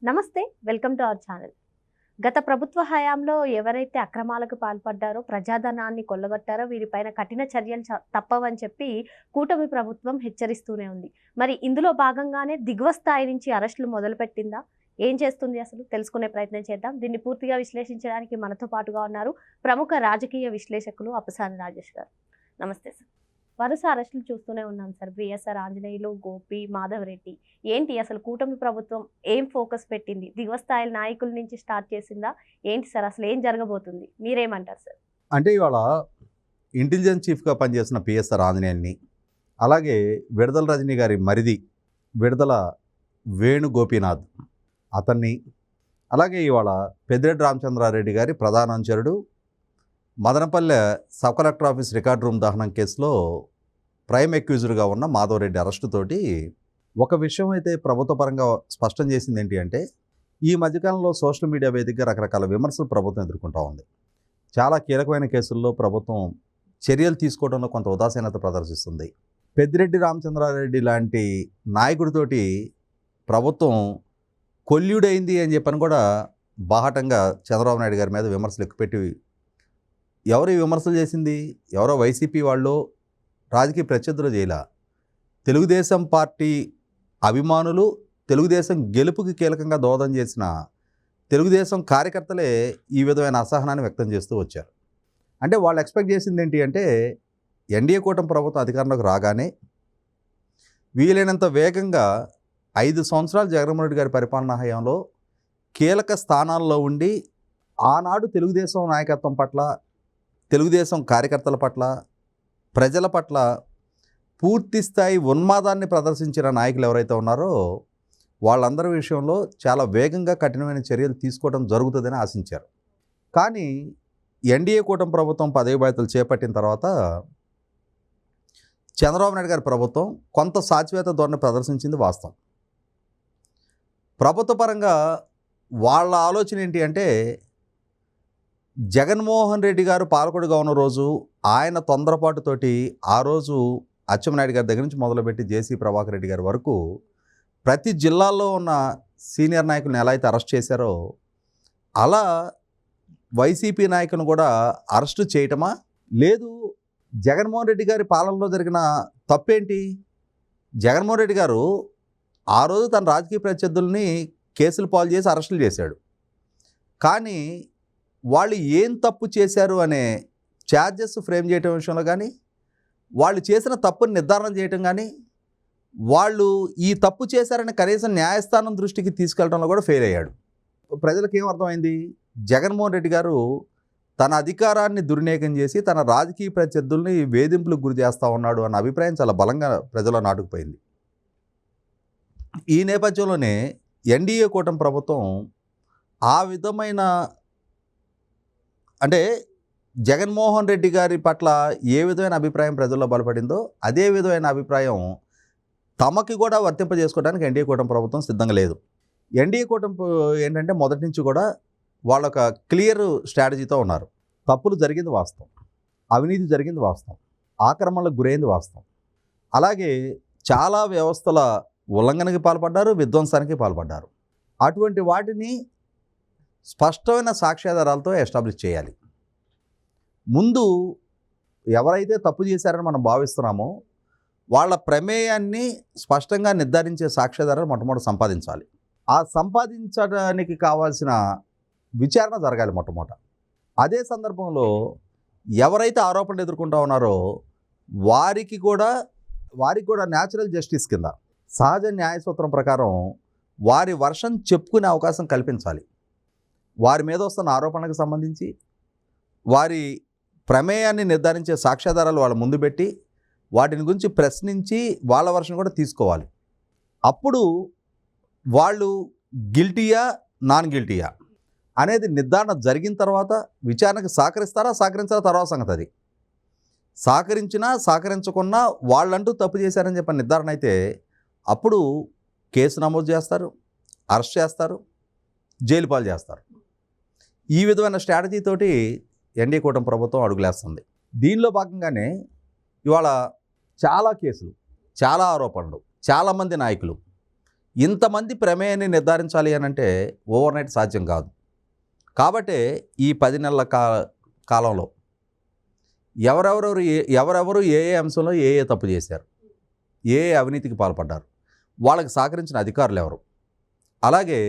నమస్తే. Welcome to our channel. గత ప్రభుత్వ హయాంలో ఎవరైతే అక్రమాలకు పాల్పడ్డారో, ప్రజాధనాన్ని కొల్లగొట్టారో వీరిపైన కఠిన చర్యలు తప్పవని చెప్పి కూటమి ప్రభుత్వం హెచ్చరిస్తూనే ఉంది. మరి ఇందులో భాగంగానే దిగువ స్థాయి నుంచి అరెస్టులు మొదలుపెట్టిందా? ఏం చేస్తుంది అసలు? తెలుసుకునే ప్రయత్నం చేద్దాం. దీన్ని పూర్తిగా విశ్లేషించడానికి మనతో పాటుగా ఉన్నారు ప్రముఖ రాజకీయ విశ్లేషకులు అప్పసాని రాజేష్ గారు. నమస్తే సార్. వరుస అరెస్టులు చూస్తూనే ఉన్నాం సార్. బిఎస్ఆర్ ఆంజనేయులు, గోపి, మాధవరెడ్డి. ఏంటి అసలు కూటమి ప్రభుత్వం ఏం ఫోకస్ పెట్టింది? దిగువ స్థాయి నాయకుల నుంచి స్టార్ట్ చేసిందా? ఏంటి సార్ అసలు ఏం జరగబోతుంది? మీరేమంటారు సార్? అంటే ఇవాళ ఇంటెలిజెన్స్ చీఫ్గా పనిచేసిన పిఎస్ఆర్ ఆంజనేయుల్ని, అలాగే విడదల రజనీ గారి మరిది విడదల వేణు గోపీనాథ్ అతన్ని, అలాగే ఇవాళ పెద్దిరెడ్డి రామచంద్రారెడ్డి గారి ప్రధాన అనుచరుడు Madanapalle sub collector office record room దహనం కేసులో ప్రైమ్ అక్యూజ్డ్గా ఉన్న మాధవరెడ్డి అరెస్టుతోటి ఒక విషయం అయితే ప్రభుత్వ పరంగా స్పష్టం చేసింది ఏంటి అంటే, ఈ మధ్యకాలంలో సోషల్ మీడియా వేదికగా రకరకాల విమర్శలు ప్రభుత్వం ఎదుర్కొంటూ ఉంది. చాలా కీలకమైన కేసుల్లో ప్రభుత్వం చర్యలు తీసుకోవడంలో కొంత ఉదాసీనత ప్రదర్శిస్తుంది. పెద్దిరెడ్డి రామచంద్రారెడ్డి లాంటి నాయకుడితోటి ప్రభుత్వం కొల్యుడైంది అని చెప్పని కూడా బాహటంగా చంద్రబాబు నాయుడు గారి మీద విమర్శలు ఎక్కుపెట్టి, ఎవరు ఈ విమర్శలు చేసింది? ఎవరో వైసీపీ వాళ్ళు, రాజకీయ ప్రత్యర్థులు చేయలా. తెలుగుదేశం పార్టీ అభిమానులు, తెలుగుదేశం గెలుపుకి కీలకంగా దోహదం చేసిన తెలుగుదేశం కార్యకర్తలే ఈ విధమైన అసహనాన్ని వ్యక్తం చేస్తూ వచ్చారు. అంటే వాళ్ళు ఎక్స్పెక్ట్ చేసింది ఏంటి అంటే, ఎన్డీఏ కూటమి ప్రభుత్వం అధికారంలోకి రాగానే వీలైనంత వేగంగా 5 సంవత్సరాలు జగన్మోహన్ రెడ్డి గారి పరిపాలనా హయాంలో కీలక స్థానాల్లో ఉండి ఆనాడు తెలుగుదేశం నాయకత్వం పట్ల, తెలుగుదేశం కార్యకర్తల పట్ల, ప్రజల పట్ల పూర్తి స్థాయి ఉన్మాదాన్ని ప్రదర్శించిన నాయకులు ఎవరైతే ఉన్నారో వాళ్ళందరి విషయంలో చాలా వేగంగా కఠినమైన చర్యలు తీసుకోవడం జరుగుతుందని ఆశించారు. కానీ ఎన్డీఏ కూటమి ప్రభుత్వం పదవి బాధ్యతలు చేపట్టిన తర్వాత చంద్రబాబు నాయుడు గారి ప్రభుత్వం కొంత సాచివేత ధోరణి ప్రదర్శించింది వాస్తవం. ప్రభుత్వ పరంగా వాళ్ళ ఆలోచన ఏంటి అంటే, జగన్మోహన్ రెడ్డి గారు పాలకుడిగా ఉన్న రోజు ఆయన తొందరపాటుతోటి ఆ రోజు అచ్చెన్నాయుడు గారి దగ్గర నుంచి మొదలుపెట్టి జేసీ ప్రభాకర్ రెడ్డి గారి వరకు ప్రతి జిల్లాల్లో ఉన్న సీనియర్ నాయకులను ఎలా అయితే అరెస్ట్ చేశారో అలా వైసీపీ నాయకులను కూడా అరెస్టు చేయటమా? లేదు, జగన్మోహన్ రెడ్డి గారి పాలనలో జరిగిన తప్పేంటి? జగన్మోహన్ రెడ్డి గారు ఆ రోజు తన రాజకీయ ప్రత్యర్థుల్ని కేసులు పాలు చేసి అరెస్టులు చేశాడు. కానీ వాళ్ళు ఏం తప్పు చేశారు అనే ఛార్జెస్ ఫ్రేమ్ చేయటం విషయంలో కానీ, వాళ్ళు చేసిన తప్పుని నిర్ధారణ చేయటం కానీ, వాళ్ళు ఈ తప్పు చేశారని కనీసం న్యాయస్థానం దృష్టికి తీసుకెళ్లడంలో కూడా ఫెయిల్ అయ్యాడు. ప్రజలకు ఏం అర్థమైంది? జగన్మోహన్ రెడ్డి గారు తన అధికారాన్ని దుర్వినియోగం చేసి తన రాజకీయ ప్రత్యర్థుల్ని వేధింపులకు గురి చేస్తూ ఉన్నాడు అన్న అభిప్రాయం చాలా బలంగా ప్రజల్లో నాటుకుపోయింది. ఈ నేపథ్యంలోనే ఎన్డీఏ కూటమి ప్రభుత్వం ఆ విధమైన, అంటే జగన్మోహన్ రెడ్డి గారి పట్ల ఏ విధమైన అభిప్రాయం ప్రజల్లో బలపడిందో అదే విధమైన అభిప్రాయం తమకి కూడా వర్తింపజేసుకోవడానికి ఎన్డీఏ కూటమి ప్రభుత్వం సిద్ధంగా లేదు. ఎన్డీఏ కూటమి ఏంటంటే మొదటి నుంచి కూడా వాళ్ళొక క్లియర్ స్ట్రాటజీతో ఉన్నారు. తప్పులు జరిగింది వాస్తవం, అవినీతి జరిగింది వాస్తవం, ఆక్రమణలకు గురైంది వాస్తవం, అలాగే చాలా వ్యవస్థల ఉల్లంఘనకి పాల్పడ్డారు, విధ్వంసానికి పాల్పడ్డారు. అటువంటి వాటిని స్పష్టమైన సాక్ష్యాధారాలతో ఎస్టాబ్లిష్ చేయాలి. ముందు ఎవరైతే తప్పు చేశారని మనం భావిస్తున్నామో వాళ్ళ ప్రమేయాన్ని స్పష్టంగా నిర్ధారించే సాక్ష్యాధారాలు మొట్టమొదటి సంపాదించాలి. ఆ సంపాదించడానికి కావాల్సిన విచారణ జరగాలి మొట్టమొదట. అదే సందర్భంలో ఎవరైతే ఆరోపణలు ఎదుర్కొంటూ ఉన్నారో వారికి కూడా న్యాచురల్ జస్టిస్ కింద, సహజ న్యాయ సూత్రం ప్రకారం వారి వర్షన్ చెప్పుకునే అవకాశం కల్పించాలి. వారి మీద వస్తున్న ఆరోపణలకు సంబంధించి వారి ప్రమేయాన్ని నిర్ధారించే సాక్ష్యాధారాలు వాళ్ళ ముందు పెట్టి వాటిని గురించి ప్రశ్నించి వాళ్ళ వర్షన్ కూడా తీసుకోవాలి. అప్పుడు వాళ్ళు గిల్టీయా నాన్ గిల్టీయా అనేది నిర్ధారణ జరిగిన తర్వాత విచారణకు సహకరించారా తర్వాత సంగతి. అది సహకరించినా సహకరించకున్నా వాళ్ళంటూ తప్పు చేశారని చెప్పిన నిర్ధారణ అయితే అప్పుడు కేసు నమోదు చేస్తారు, అరెస్ట్ చేస్తారు, జైలు పాలు చేస్తారు. ఈ విధమైన స్ట్రాటజీతోటి ఎన్డీఏ కూటమి ప్రభుత్వం అడుగులేస్తుంది. దీనిలో భాగంగానే ఇవాళ చాలా కేసులు, చాలా ఆరోపణలు, చాలామంది నాయకులు ఇంతమంది ప్రమేయాన్ని నిర్ధారించాలి అని అంటే ఓవర్ నైట్ సాధ్యం కాదు. కాబట్టి ఈ 10 నెలల కాలంలో ఎవరెవరు ఏ అంశంలో ఏ తప్పు చేశారు, ఏ అవినీతికి పాల్పడ్డారు, వాళ్ళకి సహకరించిన అధికారులు ఎవరు, అలాగే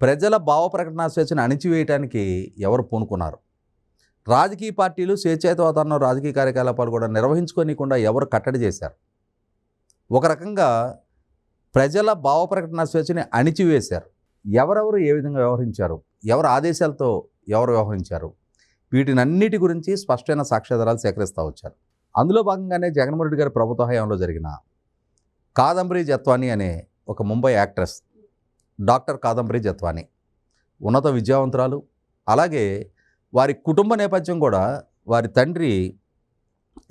ప్రజల భావ ప్రకటన స్వేచ్ఛను అణిచివేయటానికి ఎవరు పూనుకున్నారు, రాజకీయ పార్టీలు స్వేచ్ఛాయుత వాతావరణం రాజకీయ కార్యకలాపాలు కూడా నిర్వహించుకోనికుండా ఎవరు కట్టడి చేశారు, ఒక రకంగా ప్రజల భావ ప్రకటన స్వేచ్ఛని అణిచివేశారు, ఎవరెవరు ఏ విధంగా వ్యవహరించారు, ఎవరు ఆదేశాలతో ఎవరు వ్యవహరించారు, వీటినన్నిటి గురించి స్పష్టమైన సాక్ష్యాధారాలు సేకరిస్తూ వచ్చారు. అందులో భాగంగానే జగన్మోహన్ రెడ్డి గారి ప్రభుత్వ హయాంలో జరిగిన కాదంబరి జత్వానీ అనే ఒక ముంబై యాక్ట్రెస్, డాక్టర్ కాదంబరి జత్వానీ, ఉన్నత విద్యావంతురాలు, అలాగే వారి కుటుంబ నేపథ్యం కూడా వారి తండ్రి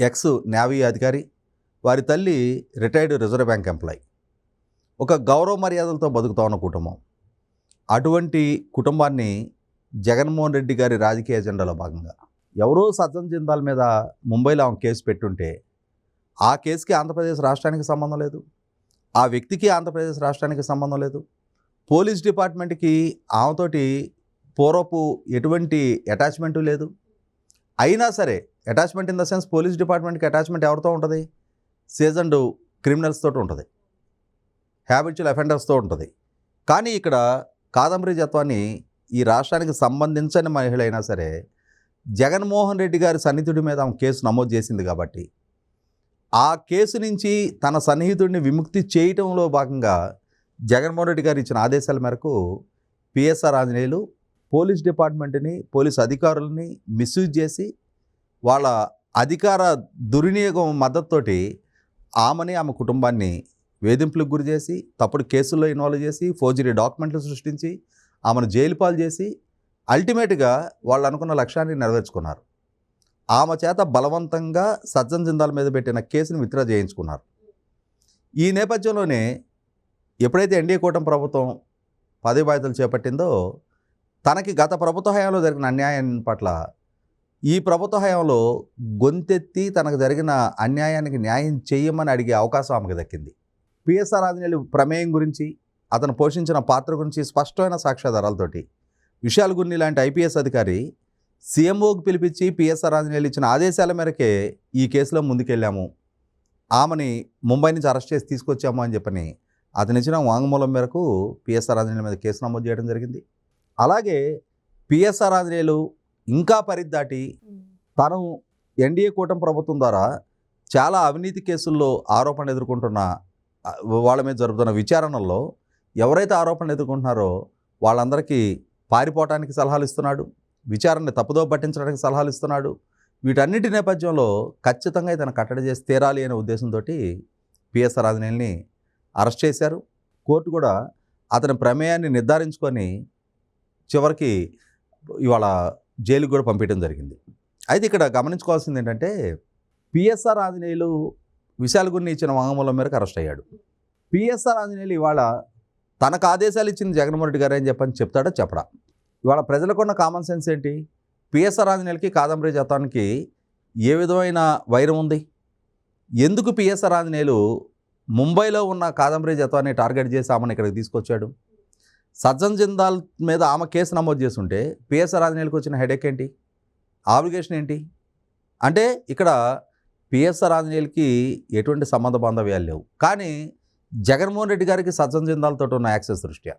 ఎక్స్ నేవీ అధికారి, వారి తల్లి రిటైర్డ్ రిజర్వ్ బ్యాంక్ ఎంప్లాయీ, ఒక గౌరవ మర్యాదలతో బతుకుతా ఉన్న కుటుంబం. అటువంటి కుటుంబాన్ని జగన్మోహన్ రెడ్డి గారి రాజకీయ ఎజెండాలో భాగంగా ఎవరో సజ్జన్ జిందాల్ మీద ముంబైలో ఆమె కేసు పెట్టుంటే ఆ కేసుకి ఆంధ్రప్రదేశ్ రాష్ట్రానికి సంబంధం లేదు, ఆ వ్యక్తికి ఆంధ్రప్రదేశ్ రాష్ట్రానికి సంబంధం లేదు, పోలీస్ డిపార్ట్మెంట్కి ఆమెతోటి పూర్వపు ఎటువంటి అటాచ్మెంటు లేదు. అయినా సరే attachment in the sense police డిపార్ట్మెంట్కి అటాచ్మెంట్ ఎవరితో ఉంటుంది, సీజన్డ్ క్రిమినల్స్ తోటి ఉంటుంది, హ్యాబిచువల్ అఫెండర్స్తో ఉంటుంది. కానీ ఇక్కడ కాదంబరి జత్వానీ ఈ రాష్ట్రానికి సంబంధించని మహిళ అయినా సరే జగన్మోహన్ రెడ్డి గారి సన్నిహితుడి మీద ఆమె కేసు నమోదు చేసింది కాబట్టి ఆ కేసు నుంచి తన సన్నిహితుడిని విముక్తి చేయటంలో భాగంగా జగన్మోహన్ రెడ్డి గారు ఇచ్చిన ఆదేశాల మేరకు పిఎస్ఆర్ ఆంజనేయులు పోలీస్ డిపార్ట్మెంట్ని, పోలీస్ అధికారులని మిస్యూజ్ చేసి వాళ్ళ అధికార దుర్వినియోగం మద్దతుతోటి ఆమెని, ఆమె కుటుంబాన్ని వేధింపులకు గురి చేసి, తప్పుడు కేసుల్లో ఇన్వాల్వ్ చేసి, ఫోర్జరీ డాక్యుమెంట్లు సృష్టించి ఆమెను జైలు పాలు చేసి అల్టిమేట్గా వాళ్ళు అనుకున్న లక్ష్యాన్ని నెరవేర్చుకున్నారు. ఆమె చేత బలవంతంగా సజ్జన్ జిందాల్ మీద పెట్టిన కేసును విత్డ్రా చేయించుకున్నారు. ఈ నేపథ్యంలోనే ఎప్పుడైతే ఎన్డీఏ కూటమి ప్రభుత్వం పదవి బాధ్యతలు చేపట్టిందో తనకి గత ప్రభుత్వ హయాంలో జరిగిన అన్యాయం పట్ల ఈ ప్రభుత్వ హయాంలో గొంతెత్తి తనకు జరిగిన అన్యాయానికి న్యాయం చేయమని అడిగే అవకాశం ఆమెకు దక్కింది. పిఎస్ఆర్ ఆంజనేయులు ప్రమేయం గురించి, అతను పోషించిన పాత్ర గురించి స్పష్టమైన సాక్ష్యాధారాలతోటి విశాల్ గున్ని లాంటి ఐపీఎస్ అధికారి సీఎంఓకి పిలిపించి పిఎస్ఆర్ ఆంజనేయులు ఇచ్చిన ఆదేశాల మేరకే ఈ కేసులో ముందుకెళ్ళాము, ఆమెని ముంబై నుంచి అరెస్ట్ చేసి తీసుకొచ్చాము అని చెప్పని అతను ఇచ్చిన వాంగ్మూలం మేరకు పిఎస్ఆర్ ఆంజనేయుల మీద కేసు నమోదు చేయడం జరిగింది. అలాగే పిఎస్ఆర్ ఆంజనేయులు ఇంకా పరిధిదాటి తను ఎన్డీఏ కూటమి ప్రభుత్వం ద్వారా చాలా అవినీతి కేసుల్లో ఆరోపణలు ఎదుర్కొంటున్న వాళ్ళ మీద జరుగుతున్న విచారణల్లో ఎవరైతే ఆరోపణలు ఎదుర్కొంటున్నారో వాళ్ళందరికీ పారిపోవటానికి సలహాలు ఇస్తున్నాడు, విచారణని తప్పుదో పట్టించడానికి సలహాలు ఇస్తున్నాడు. వీటన్నిటి నేపథ్యంలో ఖచ్చితంగా ఇతను కట్టడి చేసి తీరాలి అనే ఉద్దేశంతో పిఎస్ఆర్ ఆంజనేయుల్ని అరెస్ట్ చేశారు. కోర్టు కూడా అతని ప్రమేయాన్ని నిర్ధారించుకొని చివరికి ఇవాళ జైలుకు కూడా పంపించడం జరిగింది. అయితే ఇక్కడ గమనించుకోవాల్సింది ఏంటంటే పిఎస్ఆర్ ఆంజనేయులు విశాల్ గున్ని ఇచ్చిన వాంగ్మూలం మేరకు అరెస్ట్ అయ్యాడు. పిఎస్ఆర్ ఆంజనేయులు ఇవాళ తనకు ఆదేశాలు ఇచ్చిన జగన్మోహన్ రెడ్డి గారు అని చెప్పని చెప్తాడో చెప్పడా? ఇవాళ ప్రజలకున్న కామన్ సెన్స్ ఏంటి? పిఎస్ఆర్ ఆంజనేయులకి కాదంబరి జత్వానీకి ఏ విధమైన వైరం ఉంది? ఎందుకు పిఎస్ఆర్ ఆంజనేయులు ముంబైలో ఉన్న కాదంబరి జత్వానీ టార్గెట్ చేసి ఆమెను ఇక్కడికి తీసుకొచ్చాడు? సజ్జన్ జిందాల్ మీద ఆమె కేసు నమోదు చేస్తుంటే పిఎస్ఆర్ ఆంజనేయులకు వచ్చిన హెడేక్ ఏంటి, ఆబ్లిగేషన్ ఏంటి? అంటే ఇక్కడ పిఎస్ఆర్ ఆంజనేయులకి ఎటువంటి సంబంధ బాంధవ్యాలు లేవు. కానీ జగన్మోహన్ రెడ్డి గారికి సజ్జన్ జిందాల్తో ఉన్న యాక్సెస్ దృష్ట్యా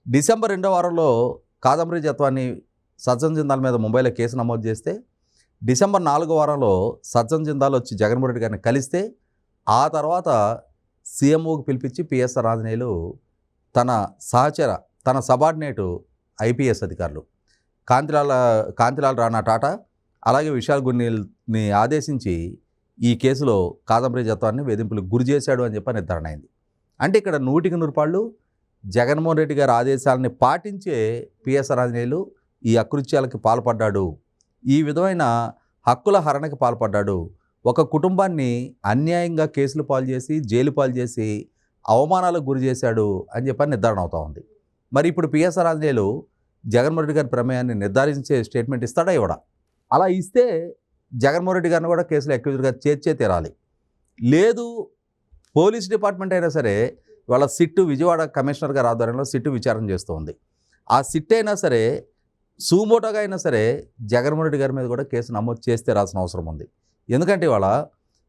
డిసెంబర్ 2వ వారంలో కాదంబరి జత్వానీ సజ్జన్ జిందాల్ మీద ముంబైలో కేసు నమోదు చేస్తే డిసెంబర్ 4వ వారంలో సజ్జన్ జిందాల్ వచ్చి జగన్మోహన్ రెడ్డి గారిని కలిస్తే ఆ తర్వాత సీఎంఓకి పిలిపించి పిఎస్ఆర్ ఆంజనేయులు తన సహచర, తన సబార్డినేటు ఐపీఎస్ అధికారులు కాంతిలాల్ రాణా టాటా అలాగే విశాల్ గున్నిని ఆదేశించి ఈ కేసులో కాదంబరి జత్వానీని వేధింపులకు గురి చేశాడు అని చెప్పి నిర్ధారణ అయింది. అంటే ఇక్కడ 100% జగన్మోహన్ రెడ్డి గారి ఆదేశాలని పాటించే పిఎస్ఆర్ ఆంజనేయులు ఈ అకృత్యాలకు పాల్పడ్డాడు, ఈ విధమైన హక్కుల హరణకి పాల్పడ్డాడు, ఒక కుటుంబాన్ని అన్యాయంగా కేసులు పాలు చేసి జైలు పాలు చేసి అవమానాలకు గురి చేశాడు అని చెప్పని నిర్ధారణ అవుతూ ఉంది. మరి ఇప్పుడు పిఎస్ఆర్ ఆంజనేయులు జగన్మోహన్ రెడ్డి గారి ప్రమేయాన్ని నిర్ధారించే స్టేట్మెంట్ ఇస్తాడా ఇవ్వడా? అలా ఇస్తే జగన్మోహన్ రెడ్డి గారిని కూడా కేసులో అక్యూజ్డ్గా చేర్చే తీరాలి. లేదు పోలీస్ డిపార్ట్మెంట్ అయినా సరే వాళ్ళ సిట్టు విజయవాడ కమిషనర్ గారి ఆధ్వర్యంలో సిట్టు విచారణ చేస్తుంది. ఆ సిట్ అయినా సరే సూమోటోగా అయినా సరే జగన్మోహన్ రెడ్డి గారి మీద కూడా కేసు నమోదు చేస్తే రాసిన అవసరం ఉంది. ఎందుకంటే ఇవాళ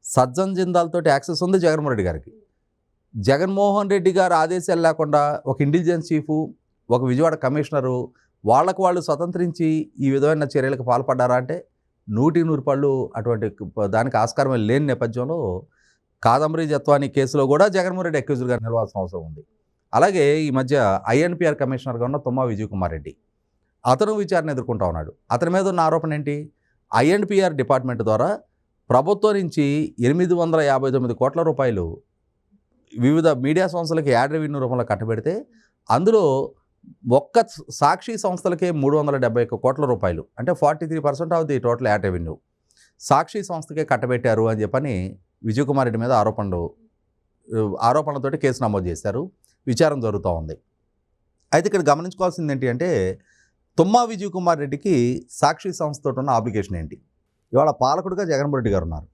సజ్జన్ జిందాల్తోటి యాక్సెస్ ఉంది జగన్మోహన్ రెడ్డి గారికి. జగన్మోహన్ రెడ్డి గారి ఆదేశాలు లేకుండా ఒక ఇంటెలిజెన్స్ చీఫు, ఒక విజయవాడ కమిషనరు వాళ్ళకు వాళ్ళు స్వతంత్రించి ఈ విధమైన చర్యలకు పాల్పడ్డారా అంటే 100% అటువంటి దానికి ఆస్కారం లేని నేపథ్యంలో కాదంబరి జత్వాని కేసులో కూడా జగన్మోహన్ రెడ్డి అక్యూజ్డ్గా నిలవాల్సిన అవసరం ఉంది. అలాగే ఈ మధ్య ఐఎన్పిఆర్ కమిషనర్గా ఉన్న తుమ్మా విజయ్ కుమార్ రెడ్డి అతను విచారణ ఎదుర్కొంటా ఉన్నాడు. అతని మీద ఉన్న ఆరోపణ ఏంటి? ఐఎన్పిఆర్ డిపార్ట్మెంట్ ద్వారా ప్రభుత్వం నుంచి 859 కోట్ల రూపాయలు వివిధ మీడియా సంస్థలకి యాడ్ రెవెన్యూ రూపంలో కట్టబెడితే అందులో ఒక్క సాక్షి సంస్థలకే 371 కోట్ల రూపాయలు, అంటే 43% of the total ad revenue Sakshi సంస్థకే కట్టబెట్టారు అని చెప్పని విజయ్ కుమార్ రెడ్డి మీద ఆరోపణలతోటి కేసు నమోదు చేశారు. విచారణ జరుగుతూ ఉంది. అయితే ఇక్కడ గమనించుకోవాల్సింది ఏంటి అంటే తుమ్మా విజయ్ కుమార్ రెడ్డికి సాక్షి సంస్థతో ఉన్న ఆబ్లిగేషన్ ఏంటి? ఇవాళ పాలకుడిగా జగన్మోహన్ రెడ్డి గారు ఉన్నారు.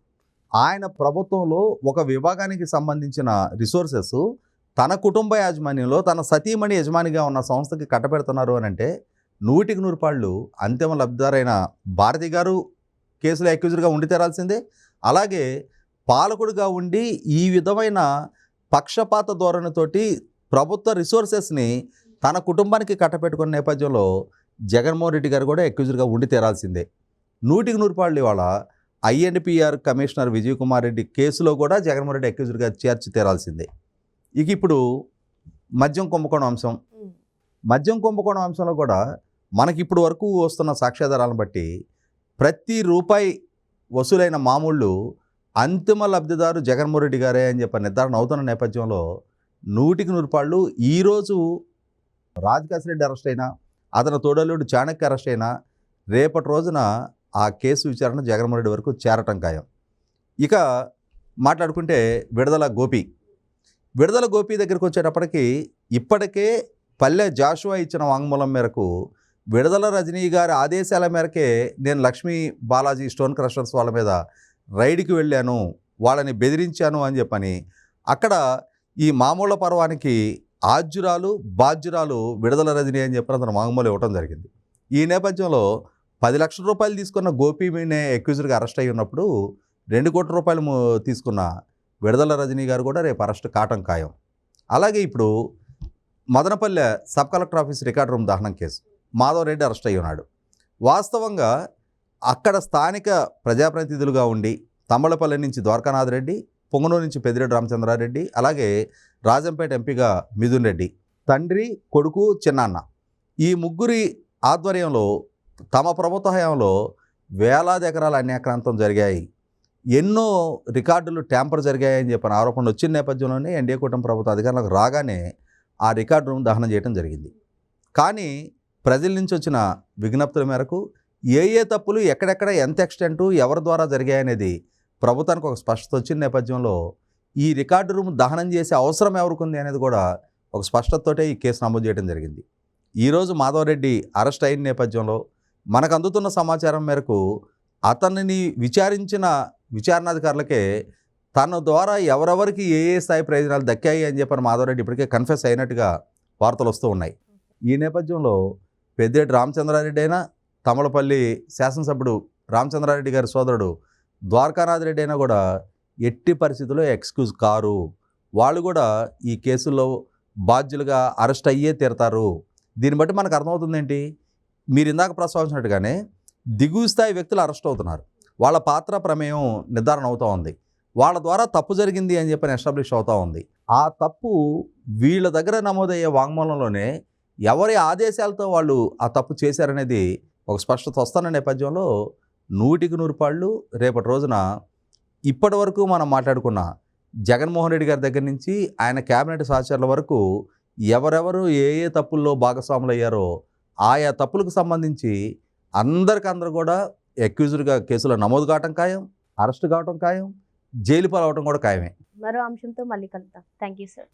ఆయన ప్రభుత్వంలో ఒక విభాగానికి సంబంధించిన రిసోర్సెస్ తన కుటుంబ యాజమాన్యంలో తన సతీమణి యజమానిగా ఉన్న సంస్థకి కట్టబెడుతున్నారు అని అంటే 100% అంతిమ లబ్ధిదారైన భారతి గారు కేసులో అక్యూజ్డ్గా ఉండి తీరాల్సిందే. అలాగే పాలకుడిగా ఉండి ఈ విధమైన పక్షపాత ధోరణితోటి ప్రభుత్వ రిసోర్సెస్ని తన కుటుంబానికి కట్టపెట్టుకున్న నేపథ్యంలో జగన్మోహన్ రెడ్డి గారు కూడా అక్యూజ్డ్గా ఉండి తీరాల్సిందే. 100% ఇవాళ ఐఎన్పిఆర్ కమిషనర్ విజయ్ కుమార్ రెడ్డి కేసులో కూడా జగన్మోహన్ రెడ్డి అక్యూజ్డ్గా చేర్చి తీరాల్సిందే. ఇప్పుడు మద్యం కుంభకోణం అంశం. మద్యం కుంభకోణం అంశంలో కూడా మనకి ఇప్పుడు వరకు వస్తున్న సాక్ష్యాధారాలను బట్టి ప్రతి రూపాయి వసూలైన మామూళ్ళు అంతిమ లబ్ధిదారు జగన్మోహన్ రెడ్డి గారే అని చెప్పి నిర్ధారణ అవుతున్న నేపథ్యంలో 100% ఈరోజు రాజకాశి రెడ్డి అరెస్ట్ అయినా, అతని తోడలుడు చాణక్య అరెస్ట్ అయినా రేపటి రోజున ఆ కేసు విచారణ జగన్మోహన్ రెడ్డి వరకు చేరటం ఖాయం. ఇక మాట్లాడుకుంటే విడుదల గోపి దగ్గరికి వచ్చేటప్పటికి ఇప్పటికే పల్లె జాషువా ఇచ్చిన వాంగ్మూలం మేరకు విడుదల రజనీ గారి ఆదేశాల మేరకే నేను లక్ష్మీ బాలాజీ స్టోన్ క్రషర్స్ వాళ్ళ మీద రైడ్కి వెళ్ళాను, వాళ్ళని బెదిరించాను అని చెప్పని అక్కడ ఈ మామూళ్ళ పర్వానికి బాధ్యురాలు విడుదల రజనీ అని చెప్పిన అతను వాంగ్మూలం ఇవ్వడం జరిగింది. ఈ నేపథ్యంలో 10 లక్షల రూపాయలు తీసుకున్న గోపి మీనే అక్యూజ్డ్గా అరెస్ట్ అయ్యి ఉన్నప్పుడు 2 కోట్ల రూపాయలు తీసుకున్న విడుదల రజనీ గారు కూడా రేపు అరెస్ట్ కావటం ఖాయం. అలాగే ఇప్పుడు Madanapalle sub collector office record room దహనం కేసు మాధవ్ రెడ్డి అరెస్ట్ అయ్యి ఉన్నాడు. వాస్తవంగా అక్కడ స్థానిక ప్రజాప్రతినిధులుగా ఉండి తంబళపల్లి నుంచి ద్వారకానాథ్ రెడ్డి, పొంగనూరు నుంచి పెద్దిరెడ్డి రామచంద్రారెడ్డి, అలాగే రాజంపేట ఎంపీగా మిథున్ రెడ్డి, తండ్రి కొడుకు చిన్నాన్న, ఈ ముగ్గురి ఆధ్వర్యంలో తమ ప్రభుత్వ హయాంలో వేలాది ఎకరాల అన్యాక్రాంతం జరిగాయి, ఎన్నో రికార్డులు ట్యాంపర్ జరిగాయని చెప్పిన ఆరోపణలు వచ్చిన నేపథ్యంలోనే ఎన్డీఏ కూటమి ప్రభుత్వం అధికారంలోకి రాగానే ఆ రికార్డు రూమ్ దహనం చేయడం జరిగింది. కానీ ప్రజల నుంచి వచ్చిన విజ్ఞప్తుల మేరకు ఏ తప్పులు ఎక్కడెక్కడ ఎంత ఎక్స్టెంటు ఎవరి ద్వారా జరిగాయనేది ప్రభుత్వానికి ఒక స్పష్టత వచ్చిన నేపథ్యంలో ఈ రికార్డు రూమ్ దహనం చేసే అవసరం ఎవరికి ఉంది అనేది కూడా ఒక స్పష్టతతోటే ఈ కేసు నమోదు చేయడం జరిగింది. ఈరోజు మాధవ్ రెడ్డి అరెస్ట్ అయిన నేపథ్యంలో మనకు అందుతున్న సమాచారం మేరకు అతనిని విచారించిన విచారణాధికారులకే తన ద్వారా ఎవరెవరికి ఏ స్థాయి ప్రయోజనాలు దక్కాయి అని చెప్పిన మాధవ్ రెడ్డి ఇప్పటికే కన్ఫెస్ అయినట్టుగా వార్తలు వస్తూ ఉన్నాయి. ఈ నేపథ్యంలో పెద్దిరెడ్డి రామచంద్రారెడ్డి అయినా, తమలపల్లి శాసనసభ్యుడు రామచంద్రారెడ్డి గారి సోదరుడు ద్వారకానాథ్ రెడ్డి అయినా కూడా ఎట్టి పరిస్థితుల్లో ఎక్స్క్యూజ్ కారు. వాళ్ళు కూడా ఈ కేసుల్లో బాధ్యులుగా అరెస్ట్ అయ్యే తీరతారు. దీన్ని బట్టి మనకు అర్థమవుతుంది ఏంటి, మీరు ఇందాక ప్రస్తావించినట్టుగానే దిగువ స్థాయి వ్యక్తులు అరెస్ట్ అవుతున్నారు, వాళ్ళ పాత్ర ప్రమేయం నిర్ధారణ అవుతూ ఉంది, వాళ్ళ ద్వారా తప్పు జరిగింది అని చెప్పి ఎస్టాబ్లిష్ అవుతూ ఉంది. ఆ తప్పు వీళ్ళ దగ్గర నమోదయ్యే వాంగ్మూలంలోనే ఎవరి ఆదేశాలతో వాళ్ళు ఆ తప్పు చేశారనేది ఒక స్పష్టత వస్తున్న నేపథ్యంలో 100% రేపటి రోజున ఇప్పటి వరకు మనం మాట్లాడుకున్న జగన్మోహన్ రెడ్డి గారి దగ్గర నుంచి ఆయన క్యాబినెట్ సహచరుల వరకు ఎవరెవరు ఏ తప్పుల్లో భాగస్వాములు అయ్యారో ఆయా తప్పులకు సంబంధించి అందరూ కూడా అక్యూజ్డ్గా కేసులో నమోదు కావటం ఖాయం, అరెస్ట్ కావటం ఖాయం, జైలు పాలవటం కూడా ఖాయమే. మరో అంశంతో మళ్ళీ కలుద్దాం. Thank you sir.